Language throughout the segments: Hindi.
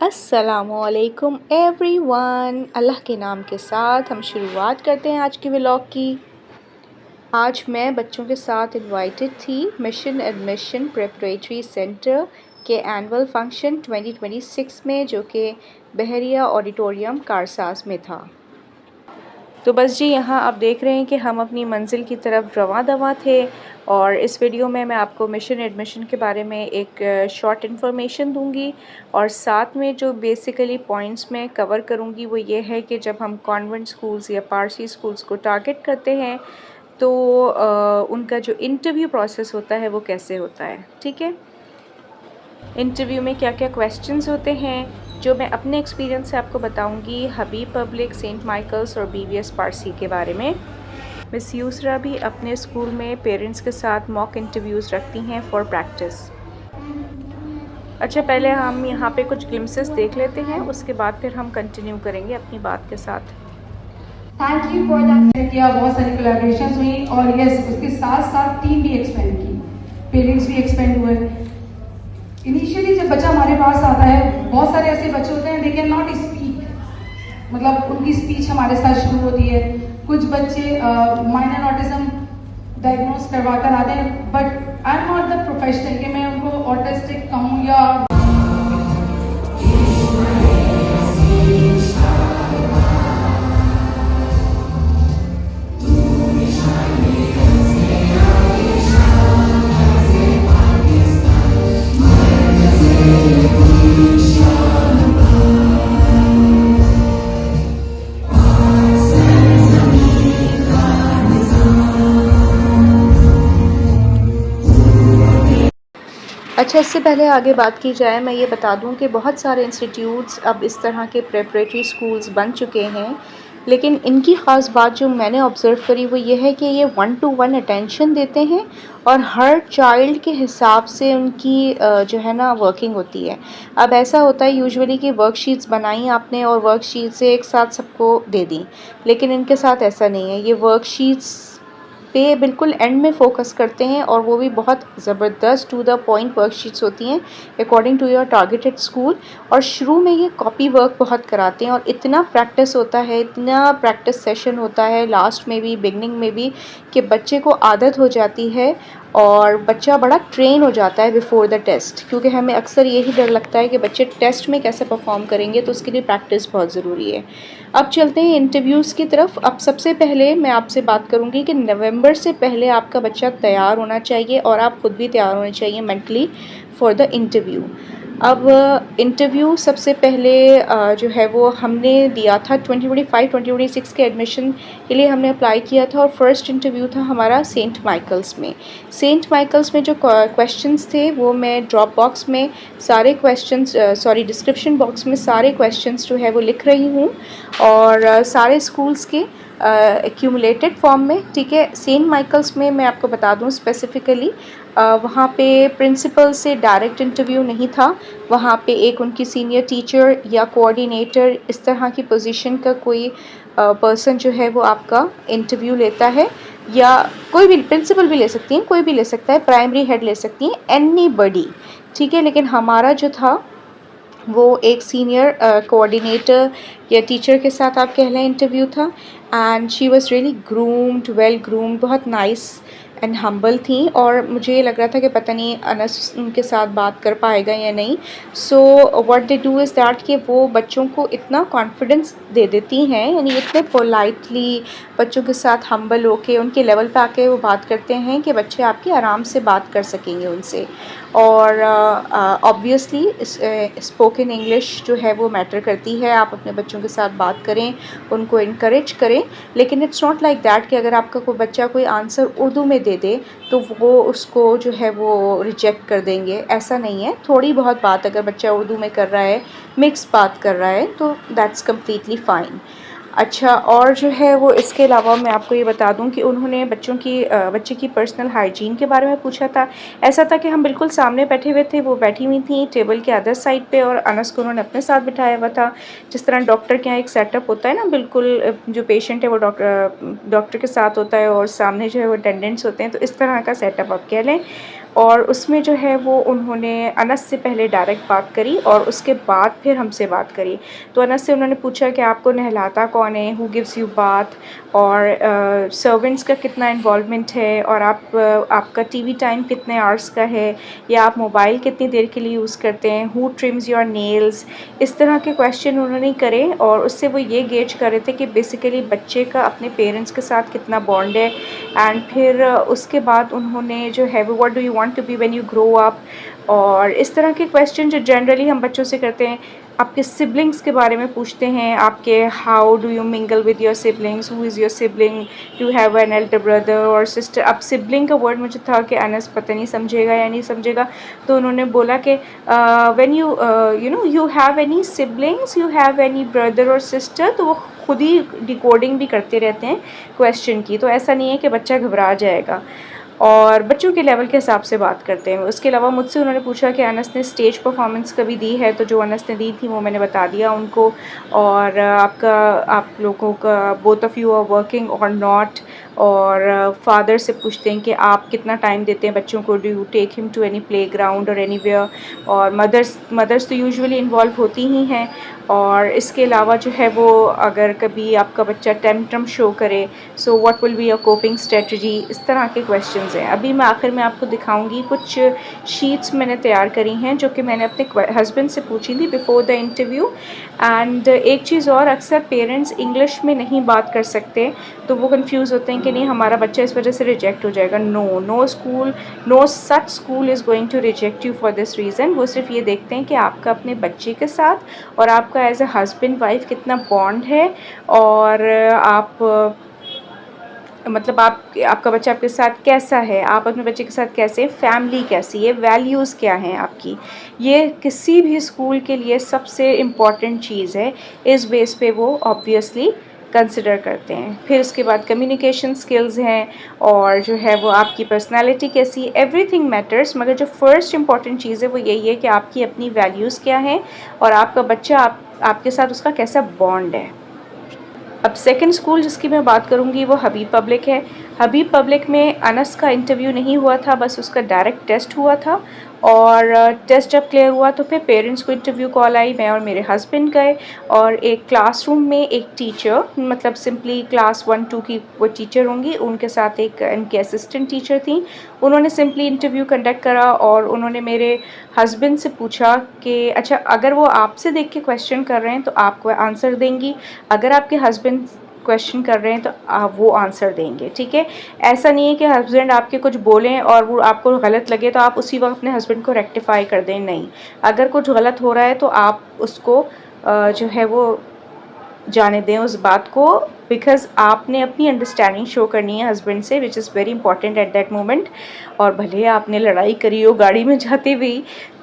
अस्सलामुअलैकुम एवरीवन। अल्लाह के नाम के साथ हम शुरुआत करते हैं आज के व्लॉग की। आज मैं बच्चों के साथ इनवाइटेड थी मिशन एडमिशन प्रेपरेटरी सेंटर के एनुअल फंक्शन 2026 में, जो कि बहरिया ऑडिटोरियम कारसाज में था। तो बस जी, यहाँ आप देख रहे हैं कि हम अपनी मंजिल की तरफ रवां दवां थे। और इस वीडियो में मैं आपको मिशन एडमिशन के बारे में एक शॉर्ट इन्फॉर्मेशन दूंगी, और साथ में जो बेसिकली पॉइंट्स मैं कवर करूंगी वो ये है कि जब हम कॉन्वेंट स्कूल्स या पारसी स्कूल्स को टारगेट करते हैं तो उनका जो इंटरव्यू प्रोसेस होता है वो कैसे होता है। ठीक है, इंटरव्यू में क्या क्या क्वेश्चंस होते हैं जो मैं अपने एक्सपीरियंस से आपको बताऊंगी। हबीब पब्लिक, सेंट माइकल्स और BVS पारसी के बारे में। मिस यूसरा भी अपने स्कूल में पेरेंट्स के साथ मॉक इंटरव्यूज़ रखती हैं फॉर प्रैक्टिस। अच्छा, पहले हम यहाँ पे कुछ ग्लिम्सेस देख लेते हैं, उसके बाद फिर हम कंटिन्यू करेंगे अपनी बात के साथ। Thank you for that. किया, बहुत सारी कोलैबोरेशंस हुई और यस, उसके साथ साथ टीम भी एक्सपेंड की, पेरेंट्स भी एक्सपेंड हुए। इनिशियली जब बच्चा हमारे पास आता है, बहुत सारे ऐसे बच्चे होते हैं दे कैन नॉट स्पीक, मतलब उनकी स्पीच हमारे साथ शुरू होती है। कुछ बच्चे माइनर ऑटिज्म डायग्नोज करवा कर आते हैं, but I am not the professional कि मैं उनको ऑटिस्टिक कहूँ या अच्छा, इससे पहले आगे बात की जाए, मैं ये बता दूं कि बहुत सारे इंस्टीट्यूट्स अब इस तरह के प्रेपरेटरी स्कूल्स बन चुके हैं, लेकिन इनकी ख़ास बात जो मैंने ऑब्ज़र्व करी वो ये है कि ये 1-to-1 अटेंशन देते हैं और हर चाइल्ड के हिसाब से उनकी जो है ना वर्किंग होती है। अब ऐसा होता है यूजुअली कि वर्कशीट्स बनाई आपने और वर्कशीट से एक साथ सबको दे दी, लेकिन इनके साथ ऐसा नहीं है। ये वर्कशीट्स पे बिल्कुल एंड में फ़ोकस करते हैं, और वो भी बहुत ज़बरदस्त टू द पॉइंट वर्कशीट्स होती हैं according to your targeted school. और शुरू में ये कॉपी वर्क बहुत कराते हैं और इतना प्रैक्टिस होता है, इतना प्रैक्टिस सेशन होता है लास्ट में भी बिगनिंग में भी, कि बच्चे को आदत हो जाती है और बच्चा बड़ा ट्रेन हो जाता है बिफ़ोर द टेस्ट। क्योंकि हमें अक्सर यही डर लगता है कि बच्चे टेस्ट में कैसे परफॉर्म करेंगे, तो उसके लिए प्रैक्टिस बहुत ज़रूरी है। अब चलते हैं इंटरव्यूज़ की तरफ। अब सबसे पहले मैं आपसे बात करूंगी कि नवंबर से पहले आपका बच्चा तैयार होना चाहिए और आप खुद भी तैयार होने चाहिए मेंटली फॉर द इंटरव्यू। अब इंटरव्यू सबसे पहले जो है वो हमने दिया था 2025-2026 के एडमिशन के लिए हमने अप्लाई किया था, और फर्स्ट इंटरव्यू था हमारा सेंट माइकल्स में। सेंट माइकल्स में जो क्वेश्चंस थे वो मैं ड्रॉप बॉक्स में सारे क्वेश्चंस डिस्क्रिप्शन बॉक्स में सारे क्वेश्चंस जो है वो लिख रही हूँ, और सारे स्कूल्स के एक्यूमुलेटेड फॉर्म में। ठीक है, सेंट माइकल्स में मैं आपको बता दूं स्पेसिफ़िकली वहाँ पे प्रिंसिपल से डायरेक्ट इंटरव्यू नहीं था। वहाँ पे एक उनकी सीनियर टीचर या कोऑर्डिनेटर, इस तरह की पोजीशन का कोई पर्सन जो है वो आपका इंटरव्यू लेता है, या कोई भी प्रिंसिपल भी ले सकती हैं, कोई भी ले सकता है, प्राइमरी हेड ले सकती हैं, एनीबॉडी। ठीक है, लेकिन हमारा जो था वो एक सीनियर कोऑर्डिनेटर या टीचर के साथ आप कह लें इंटरव्यू था। And she was really groomed, well groomed, बहुत नाइस एंड हम्बल थी, और मुझे ये लग रहा था कि पता नहीं अनस उनके साथ बात कर पाएगा या नहीं। So what they do is that कि वो बच्चों को इतना कॉन्फिडेंस दे देती हैं, यानी इतने पोलाइटली बच्चों के साथ हम्बल होके उनके लेवल पे आके वो बात करते हैं कि बच्चे आपके आराम से बात कर सकेंगे उनसे। और ऑब्वियसली स्पोकन इंग्लिश जो है वो मैटर करती है। आप अपने बच्चों के साथ बात करें, उनको इनकरेज करें, लेकिन इट्स नॉट लाइक दैट कि अगर आपका कोई बच्चा कोई आंसर उर्दू में दे दे तो वो उसको जो है वो रिजेक्ट कर देंगे, ऐसा नहीं है। थोड़ी बहुत बात अगर बच्चा उर्दू में कर रहा है, मिक्स बात कर रहा है, तो दैट्स कम्प्लीटली फ़ाइन। अच्छा, और जो है वो इसके अलावा मैं आपको ये बता दूं कि उन्होंने बच्चे की पर्सनल हाइजीन के बारे में पूछा था। ऐसा था कि हम बिल्कुल सामने बैठे हुए थे, वो बैठी हुई थी टेबल के अदर साइड पे, और अनस को उन्होंने अपने साथ बिठाया हुआ था। जिस तरह डॉक्टर के यहाँ एक सेटअप होता है ना, बिल्कुल जो पेशेंट है वो डॉक्टर के साथ होता है और सामने जो है वो अटेंडेंट्स होते हैं, तो इस तरह का सेटअप आप कह लें। और उसमें जो है वो उन्होंने अनस से पहले डायरेक्ट बात करी और उसके बाद फिर हमसे बात करी। तो अनस से उन्होंने पूछा कि आपको नहलाता कौन है, हु गिव्स यू बाथ, और सर्वेंट्स का कितना इन्वॉल्वमेंट है, और आपका टीवी टाइम कितने आवर्स का है, या आप मोबाइल कितनी देर के लिए यूज़ करते हैं, हु ट्रिम्स योर नेल्स। इस तरह के क्वेश्चन उन्होंने करे और उससे वो ये गेज कर रहे थे कि बेसिकली बच्चे का अपने पेरेंट्स के साथ कितना बॉन्ड है। एंड फिर उसके बाद उन्होंने जो है वो what do you want to be when you grow up, और इस तरह के क्वेश्चन जो जनरली हम बच्चों से करते हैं। आपके सिबलिंग्स के बारे में पूछते हैं, आपके how do you mingle with your siblings, who is your sibling, do have an elder brother और सिस्टर। अब सिबलिंग का वर्ड मुझे था कि अनस पता नहीं समझेगा या नहीं समझेगा, तो उन्होंने बोला कि when you you know you have any siblings, you have any brother और सिस्टर। तो वो खुद ही डिकोडिंग भी करते रहते हैं क्वेश्चन की, तो ऐसा नहीं है कि बच्चा घबरा जाएगा, और बच्चों के लेवल के हिसाब से बात करते हैं। उसके अलावा मुझसे उन्होंने पूछा कि अनस ने स्टेज परफॉर्मेंस कभी दी है, तो जो अनस ने दी थी वो मैंने बता दिया उनको। और आप लोगों का both of you are working और नॉट, और फादर से पूछते हैं कि आप कितना टाइम देते हैं बच्चों को, do you take him to any playground और एनीवेयर। और मदर्स तो यूजुअली इन्वॉल्व होती ही हैं। और इसके अलावा जो है वो अगर कभी आपका बच्चा टेंट्रम शो करे, so what will be your coping strategy, इस तरह के क्वेश्चंस हैं। अभी मैं आखिर में आपको दिखाऊंगी कुछ शीट्स मैंने तैयार करी हैं जो कि मैंने अपने हस्बैंड से पूछी थी बिफोर द इंटरव्यू। एंड एक चीज़ और, अक्सर पेरेंट्स इंग्लिश में नहीं बात कर सकते, तो वो कंफ्यूज होते हैं कि नहीं हमारा बच्चा इस वजह से रिजेक्ट हो जाएगा। No such school is going to reject you for this reason. वो सिर्फ ये देखते हैं कि आपका अपने बच्चे के साथ और आपका एज ए हस्बैंड वाइफ कितना बॉन्ड है, और आप मतलब आपका बच्चा आपके साथ कैसा है, आप अपने बच्चे के साथ कैसे, फैमिली कैसी है, वैल्यूज़ क्या हैं आपकी। ये किसी भी स्कूल के लिए सबसे इम्पॉर्टेंट चीज़ है। इस बेस पे वो ऑब्वियसली कंसिडर करते हैं। फिर उसके बाद कम्युनिकेशन स्किल्स हैं, और जो है वो आपकी पर्सनालिटी कैसी, एवरीथिंग मैटर्स, मगर जो फर्स्ट इम्पॉर्टेंट चीज़ है वो यही है कि आपकी अपनी वैल्यूज़ क्या हैं और आपका बच्चा आपके साथ उसका कैसा बॉन्ड है। अब सेकंड स्कूल जिसकी मैं बात करूँगी वो हबीब पब्लिक है। हबीब पब्लिक में अनस का इंटरव्यू नहीं हुआ था, बस उसका डायरेक्ट टेस्ट हुआ था, और टेस्ट जब क्लियर हुआ तो फिर पेरेंट्स को इंटरव्यू कॉल आई। मैं और मेरे हस्बैंड गए, और एक क्लासरूम में एक टीचर, मतलब सिंपली क्लास 1-2 की वो टीचर होंगी, उनके साथ एक इनके असिस्टेंट टीचर थी। उन्होंने सिंपली इंटरव्यू कंडक्ट करा, और उन्होंने मेरे हस्बैंड से पूछा कि अच्छा अगर वो आपसे देख के क्वेश्चन कर रहे हैं तो आप आंसर देंगी, अगर आपके हस्बैंड क्वेश्चन कर रहे हैं तो आप वो आंसर देंगे, ठीक है। ऐसा नहीं है कि हस्बैंड आपके कुछ बोलें और वो आपको गलत लगे तो आप उसी वक्त अपने हस्बैंड को रेक्टिफाई कर दें, नहीं। अगर कुछ गलत हो रहा है तो आप उसको जो है वो जाने दें उस बात को, बिकॉज़ आपने अपनी अंडरस्टैंडिंग शो करनी है हस्बैंड से, which is very important at that moment. और भले आपने लड़ाई करी हो गाड़ी में जाते हुए,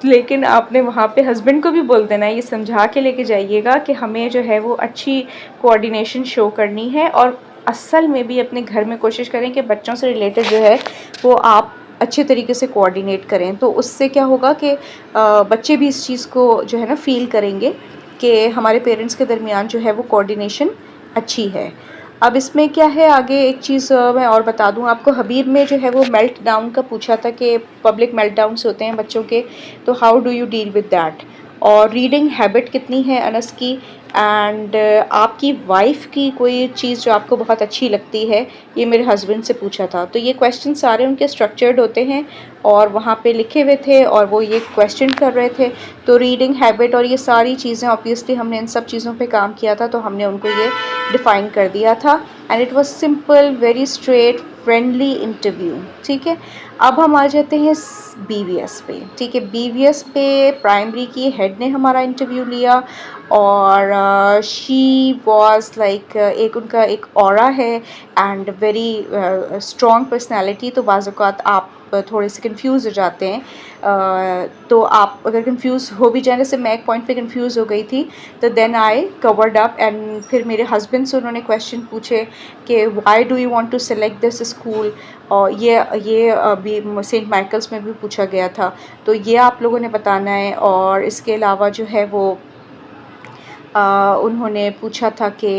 लेकिन आपने वहाँ पे हस्बैंड को भी बोल देना है, ये समझा के लेके जाइएगा कि हमें जो है वो अच्छी कोऑर्डिनेशन शो करनी है। और असल में भी अपने घर में कोशिश करें कि बच्चों से रिलेटेड जो है वो आप अच्छे तरीके से कोऑर्डिनेट करें, तो उससे क्या होगा कि बच्चे भी इस चीज़ को जो है ना फ़ील करेंगे कि हमारे पेरेंट्स के दरमियान जो है वो कोऑर्डिनेशन अच्छी है। अब इसमें क्या है, आगे एक चीज़ मैं और बता दूं आपको। हबीब में जो है वो मेल्ट डाउन का पूछा था कि पब्लिक मेल्ट डाउन्स होते हैं बच्चों के, तो how do you deal with that, और रीडिंग हैबिट कितनी है अनस की, एंड आपकी वाइफ की कोई चीज़ जो आपको बहुत अच्छी लगती है, ये मेरे हस्बैंड से पूछा था। तो ये क्वेश्चन सारे उनके स्ट्रक्चर्ड होते हैं और वहाँ पे लिखे हुए थे, और वो ये क्वेश्चन कर रहे थे। तो रीडिंग हैबिट और ये सारी चीज़ें, ऑब्वियसली हमने इन सब चीज़ों पे काम किया था, तो हमने उनको ये डिफ़ाइन कर दिया था। And it was simple, very straight, friendly interview, ठीक है। अब हम आ जाते हैं बीवीएस पे, ठीक है। बीवीएस पे प्राइमरी की हेड ने हमारा इंटरव्यू लिया, और शी वाज लाइक, एक उनका एक ऑरा है एंड वेरी स्ट्रॉन्ग पर्सनालिटी, तो बाज़ औक़ात आप थोड़े से कंफ्यूज हो जाते हैं। तो आप अगर कंफ्यूज हो भी जाए, जैसे मैं एक पॉइंट पे कंफ्यूज हो गई थी, तो then I covered up. And फिर मेरे हस्बैंड से उन्होंने क्वेश्चन पूछे कि why do you want to select this school, और ये अभी सेंट माइकल्स में भी पूछा गया था, तो ये आप लोगों ने बताना है। और इसके अलावा जो है वो उन्होंने पूछा था कि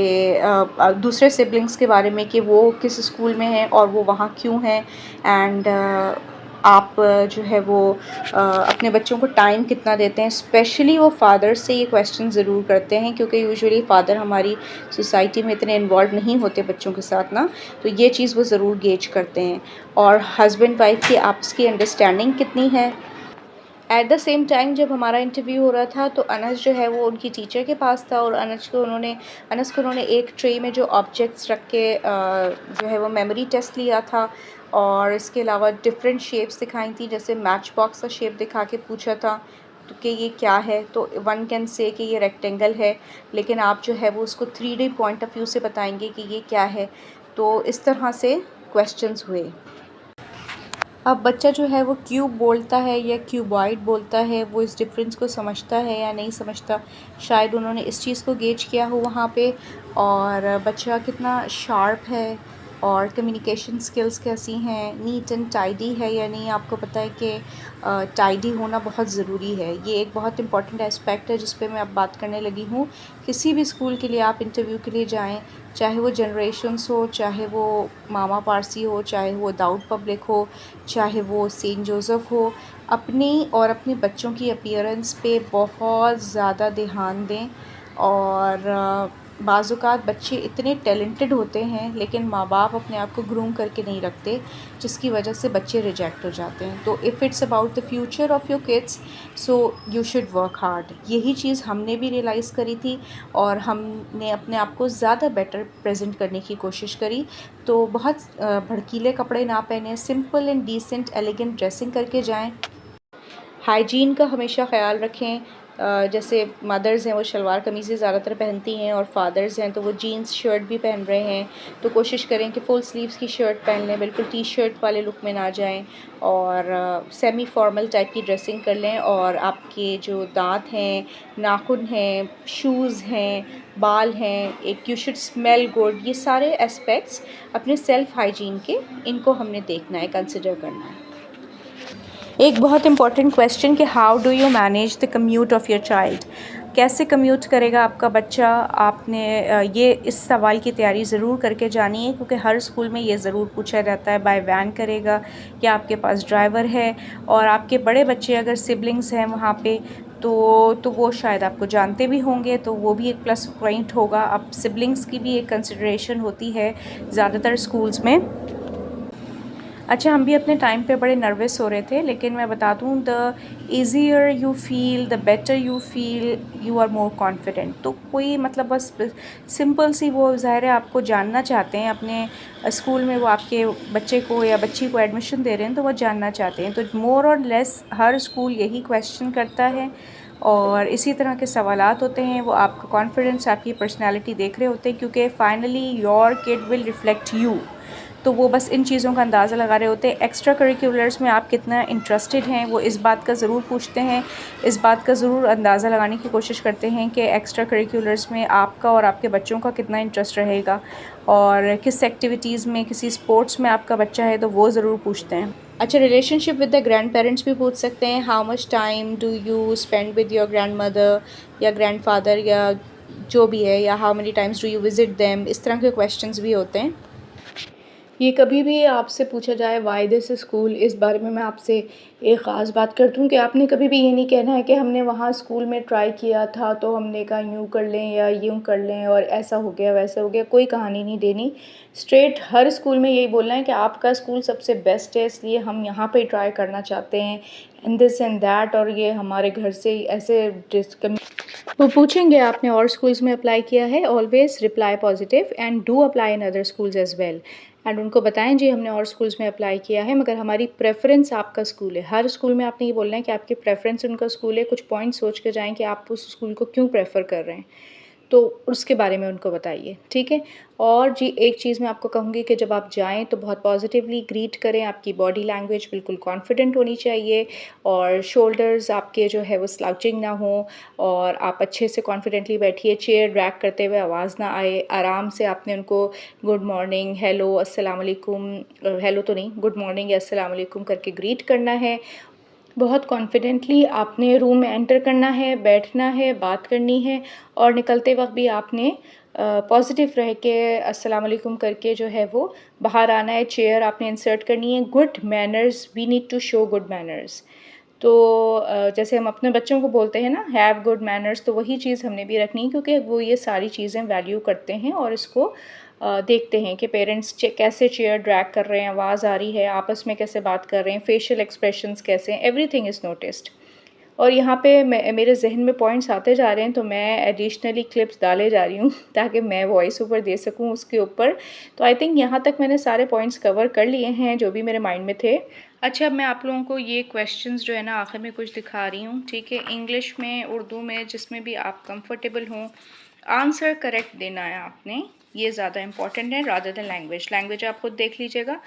दूसरे सिबलिंग्स के बारे में कि वो किस स्कूल में हैं और वो वहाँ क्यों हैं, एंड आप जो है वो अपने बच्चों को टाइम कितना देते हैं। स्पेशली वो फादर से ये क्वेश्चन ज़रूर करते हैं, क्योंकि यूजुअली फ़ादर हमारी सोसाइटी में इतने इन्वॉल्व नहीं होते बच्चों के साथ ना, तो ये चीज़ वो ज़रूर गेज करते हैं। और हस्बैंड वाइफ की आपस की अंडरस्टैंडिंग कितनी है। एट द सेम टाइम जब हमारा इंटरव्यू हो रहा था तो अनस जो है वो उनकी टीचर के पास था, और अनस को उन्होंने एक ट्रे में जो ऑब्जेक्ट्स रख के जो है वो मेमोरी टेस्ट लिया था, और इसके अलावा डिफरेंट शेप्स दिखाई थी, जैसे मैच बॉक्स का शेप दिखा के पूछा था तो कि ये क्या है, तो वन कैन से कि ये रेक्टेंगल है, लेकिन आप जो है वो उसको 3D पॉइंट ऑफ व्यू से बताएंगे कि ये क्या है। तो इस तरह से क्वेश्चंस हुए। अब बच्चा जो है वो क्यूब बोलता है या क्यूबॉइड बोलता है, वो इस डिफरेंस को समझता है या नहीं समझता, शायद उन्होंने इस चीज़ को गेज किया हो वहाँ पे। और बच्चा कितना शार्प है और कम्युनिकेशन स्किल्स कैसी हैं, नीट एंड टाइडी है या नहीं। आपको पता है कि टाइडी होना बहुत ज़रूरी है, ये एक बहुत इंपॉर्टेंट एस्पेक्ट है जिस पे मैं अब बात करने लगी हूँ। किसी भी स्कूल के लिए आप इंटरव्यू के लिए जाएं, चाहे वो जनरेशंस हो, चाहे वो मामा पारसी हो, चाहे वो दाऊद पब्लिक हो, चाहे वो सेंट जोसेफ हो, अपनी और अपने बच्चों की अपीयरेंस पे बहुत ज़्यादा ध्यान दें। और बाज़ात बच्चे इतने टैलेंटेड होते हैं लेकिन माँ बाप अपने आप को ग्रूम करके नहीं रखते, जिसकी वजह से बच्चे रिजेक्ट हो जाते हैं। तो if it's about the future of your kids, so you should work hard. यही चीज़ हमने भी रियलाइज़ करी थी और हमने अपने आप को ज़्यादा बेटर प्रेजेंट करने की कोशिश करी। तो बहुत भड़कीले कपड़े ना पहने, simple and decent elegant dressing करके जाएं। हाइजीन का हमेशा ख़्याल रखें। जैसे मदर्स हैं वो शलवार कमीज़ें ज़्यादातर पहनती हैं, और फादर्स हैं तो वो जीन्स शर्ट भी पहन रहे हैं, तो कोशिश करें कि फुल स्लीव्स की शर्ट पहन लें, बिल्कुल टी शर्ट वाले लुक में ना जाएं, और सेमी फॉर्मल टाइप की ड्रेसिंग कर लें। और आपके जो दांत हैं, नाखून हैं, शूज़ हैं, बाल हैं, एक यू शुड स्मेल गुड, ये सारे एस्पेक्ट्स अपने सेल्फ़ हाइजीन के, इनको हमने देखना है, कंसिडर करना है। एक बहुत इंपॉर्टेंट क्वेश्चन कि how do you manage the commute of your child, कैसे कम्यूट करेगा आपका बच्चा। आपने ये इस सवाल की तैयारी ज़रूर करके जानी है, क्योंकि हर स्कूल में ये ज़रूर पूछा जाता है, बाय वैन करेगा या आपके पास ड्राइवर है। और आपके बड़े बच्चे अगर सिबलिंग्स हैं वहाँ पे तो वो शायद आपको जानते भी होंगे, तो वो भी एक प्लस पॉइंट होगा। अब सिबलिंग्स की भी एक कंसिडरेशन होती है ज़्यादातर स्कूल्स में। अच्छा, हम भी अपने टाइम पे बड़े नर्वस हो रहे थे, लेकिन मैं बता दूँ, the easier you feel the better you feel, you are more confident. तो कोई मतलब बस सिंपल सी, वो ज़ाहिर है आपको जानना चाहते हैं अपने स्कूल में, वो आपके बच्चे को या बच्ची को एडमिशन दे रहे हैं तो वो जानना चाहते हैं। तो मोर और लेस हर स्कूल यही क्वेश्चन करता है, और इसी तरह के सवालात होते हैं। वो आपका कॉन्फिडेंस, आपकी पर्सनैलिटी देख रहे होते हैं, क्योंकि finally your kid will reflect you. तो वो बस इन चीज़ों का अंदाज़ा लगा रहे होते हैं। एक्स्ट्रा करिकुलर्स में आप कितना इंटरेस्टेड हैं, वो इस बात का ज़रूर पूछते हैं, इस बात का ज़रूर अंदाज़ा लगाने की कोशिश करते हैं कि एक्स्ट्रा करिकुलर्स में आपका और आपके बच्चों का कितना इंटरेस्ट रहेगा, और किस एक्टिविटीज़ में, किसी स्पोर्ट्स में आपका बच्चा है, तो वो ज़रूर पूछते हैं। अच्छा, relationship with the grand parents भी पूछ सकते हैं। How much time do you spend with your grand mother या ग्रैंड फादर, या जो भी है, या how many times do you visit them, इस तरह के क्वेश्चंस भी होते हैं। ये कभी भी आपसे पूछा जाए वाई दिस स्कूल, इस बारे में मैं आपसे एक ख़ास बात करती हूँ कि आपने कभी भी ये नहीं कहना है कि हमने वहाँ स्कूल में ट्राई किया था तो हमने कहा यूँ कर लें या यूँ कर लें और ऐसा हो गया वैसा हो गया। कोई कहानी नहीं देनी, स्ट्रेट हर स्कूल में यही बोलना है कि आपका स्कूल सबसे बेस्ट है, इसलिए हम यहाँ पे ट्राई करना चाहते हैं, एंड दिस एंड दैट। और ये हमारे घर से ऐसे वो पूछेंगे आपने और स्कूल्स में अप्लाई किया है, always reply positive and do apply in other schools as well. And उनको बताएं जी हमने और स्कूल्स में अप्लाई किया है, मगर हमारी प्रेफरेंस आपका स्कूल है। हर स्कूल में आपने ये बोलना है कि आपकी प्रेफरेंस उनका स्कूल है। कुछ पॉइंट सोच के जाएं कि आप उस स्कूल को क्यों प्रेफर कर रहे हैं, तो उसके बारे में उनको बताइए, ठीक है। और जी एक चीज़ मैं आपको कहूँगी कि जब आप जाएं तो बहुत पॉजिटिवली ग्रीट करें, आपकी बॉडी लैंग्वेज बिल्कुल कॉन्फिडेंट होनी चाहिए, और शोल्डर्स आपके जो है वो स्लाउचिंग ना हो, और आप अच्छे से कॉन्फिडेंटली बैठिए, चेयर ड्रैग करते हुए आवाज़ ना आए। आराम से आपने उनको गुड मॉर्निंग, हेलो, अस्सलाम वालेकुम, हेलो तो नहीं, गुड मॉर्निंग या अस्सलाम वालेकुम करके ग्रीट करना है। बहुत कॉन्फिडेंटली आपने रूम में एंटर करना है, बैठना है, बात करनी है, और निकलते वक्त भी आपने पॉजिटिव रह के अस्सलाम वालेकुम करके जो है वो बाहर आना है। चेयर आपने इंसर्ट करनी है। Good manners, we need to show good manners. तो जैसे हम अपने बच्चों को बोलते हैं ना, हैव गुड मैनर्स, तो वही चीज़ हमने भी रखनी है, क्योंकि वो ये सारी चीज़ें वैल्यू करते हैं और इसको देखते हैं कि पेरेंट्स कैसे चेयर ड्रैग कर रहे हैं, आवाज़ आ रही है, आपस में कैसे बात कर रहे हैं, फेशियल एक्सप्रेशंस कैसे हैं, एवरीथिंग इज़ नोटिस्ड। और यहाँ पे मेरे जहन में पॉइंट्स आते जा रहे हैं, तो मैं एडिशनली क्लिप्स डाले जा रही हूँ ताकि मैं वॉइस ओवर दे सकूँ उसके ऊपर। तो आई थिंक यहाँ तक मैंने सारे पॉइंट्स कवर कर लिए हैं जो भी मेरे माइंड में थे। अच्छा, अब मैं आप लोगों को ये क्वेश्चंस जो है ना आखिर में कुछ दिखा रही हूँ, ठीक है। इंग्लिश में, उर्दू में, जिसमें भी आप कंफर्टेबल हों, आंसर करेक्ट देना है आपने, ये ज़्यादा इंपॉर्टेंट है रादर देन लैंग्वेज। लैंग्वेज आप खुद देख लीजिएगा।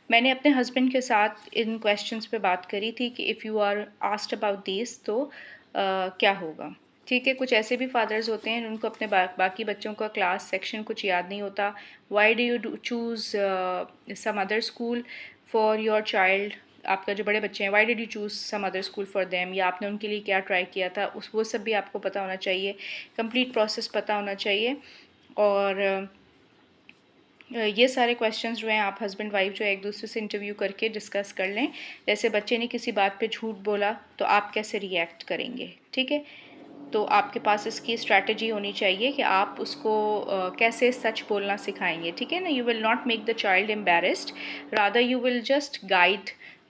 मैंने अपने हस्बैंड के साथ इन क्वेश्चंस पे बात करी थी कि if you are asked about this तो क्या होगा, ठीक है। कुछ ऐसे भी फादर्स होते हैं उनको अपने बाकी बच्चों का क्लास सेक्शन कुछ याद नहीं होता। Why do you choose some other school for your child, आपका जो बड़े बच्चे हैं, why did you choose some other school for them, या आपने उनके लिए क्या ट्राई किया था, उस वो सब भी आपको पता होना चाहिए, कंप्लीट प्रोसेस पता होना चाहिए। और ये सारे क्वेश्चंस जो हैं आप हस्बैंड वाइफ जो है एक दूसरे से इंटरव्यू करके डिस्कस कर लें। जैसे बच्चे ने किसी बात पे झूठ बोला तो आप कैसे रिएक्ट करेंगे, ठीक है। तो आपके पास इसकी स्ट्रैटेजी होनी चाहिए कि आप उसको कैसे सच बोलना सिखाएंगे, ठीक है ना। You will not make the child embarrassed, rather you will just guide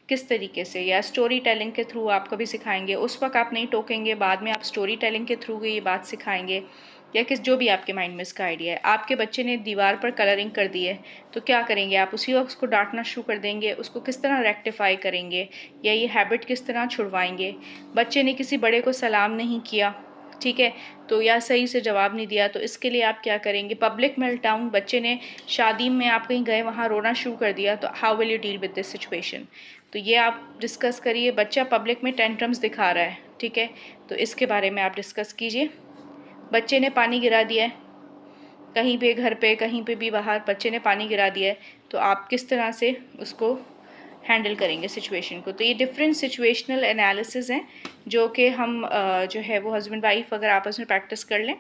किस तरीके से, या स्टोरी टेलिंग के थ्रू आप कभी सिखाएंगे। उस वक्त आप नहीं टोकेंगे, बाद में आप स्टोरी टेलिंग के थ्रू ये बात सिखाएंगे, या किस जो भी आपके माइंड में इसका आइडिया है। आपके बच्चे ने दीवार पर कलरिंग कर दी है तो क्या करेंगे आप, उसी वक्त उसको डांटना शुरू कर देंगे, उसको किस तरह रेक्टिफाई करेंगे, या ये हैबिट किस तरह छुड़वाएंगे। बच्चे ने किसी बड़े को सलाम नहीं किया, ठीक है, तो या सही से जवाब नहीं दिया, तो इसके लिए आप क्या करेंगे। पब्लिक मेल्टडाउन, बच्चे ने शादी में आप कहीं गए वहाँ रोना शुरू कर दिया, तो how will you deal with this situation. तो ये आप डिस्कस करिए। बच्चा पब्लिक में टेंट्रम्स दिखा रहा है, ठीक है, तो इसके बारे में आप डिस्कस कीजिए। बच्चे ने पानी गिरा दिया है, कहीं पे घर पे कहीं पे भी बाहर बच्चे ने पानी गिरा दिया है, तो आप किस तरह से उसको हैंडल करेंगे सिचुएशन को। तो ये डिफरेंट सिचुएशनल एनालिसिस हैं जो कि हम जो है वो हस्बैंड वाइफ अगर आपस में प्रैक्टिस कर लें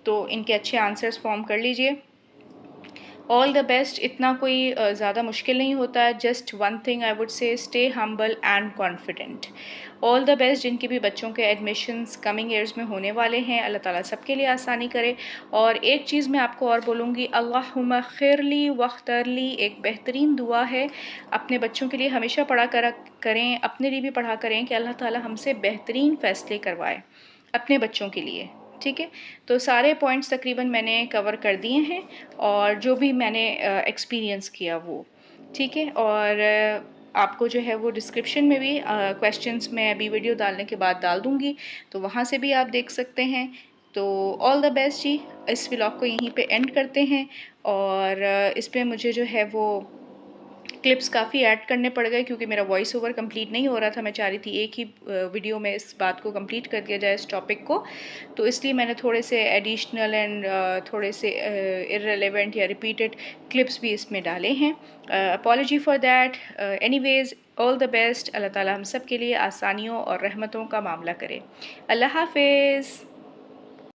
तो इनके अच्छे आंसर्स फॉर्म कर लीजिए। All the best. इतना कोई ज़्यादा मुश्किल नहीं होता है। Just one thing I would say, stay humble and confident. All the best. जिनके भी बच्चों के एडमिशन्स कमिंग ईयर्स में होने वाले हैं, अल्लाह ताला सबके लिए आसानी करे। और एक चीज़ मैं आपको और बोलूँगी, अल्लाहुम्मा खिरली वख्तरली, एक बेहतरीन दुआ है। अपने बच्चों के लिए हमेशा पढ़ा करें, अपने लिए भी पढ़ा करें कि अल्लाह ताला हमसे बेहतरीन फ़ैसले करवाए अपने बच्चों के लिए, ठीक है। तो सारे पॉइंट्स तकरीबन मैंने कवर कर दिए हैं, और जो भी मैंने एक्सपीरियंस किया वो, ठीक है। और आपको जो है वो डिस्क्रिप्शन में भी क्वेश्चंस मैं अभी वीडियो डालने के बाद डाल दूँगी, तो वहाँ से भी आप देख सकते हैं। तो ऑल द बेस्ट जी। इस व्लॉग को यहीं पे एंड करते हैं, और इस पर मुझे जो है वो क्लिप्स काफ़ी ऐड करने पड़ गए क्योंकि मेरा वॉइस ओवर कंप्लीट नहीं हो रहा था। मैं चाह रही थी एक ही वीडियो में इस बात को कंप्लीट कर दिया जाए, इस टॉपिक को, तो इसलिए मैंने थोड़े से एडिशनल एंड थोड़े से इररिलेवेंट या रिपीटेड क्लिप्स भी इसमें डाले हैं। Apology for that. Anyways, all the best. अल्लाह ताला हम सब के लिए आसानियों और रहमतों का मामला करे। अल्लाह हाफिज़।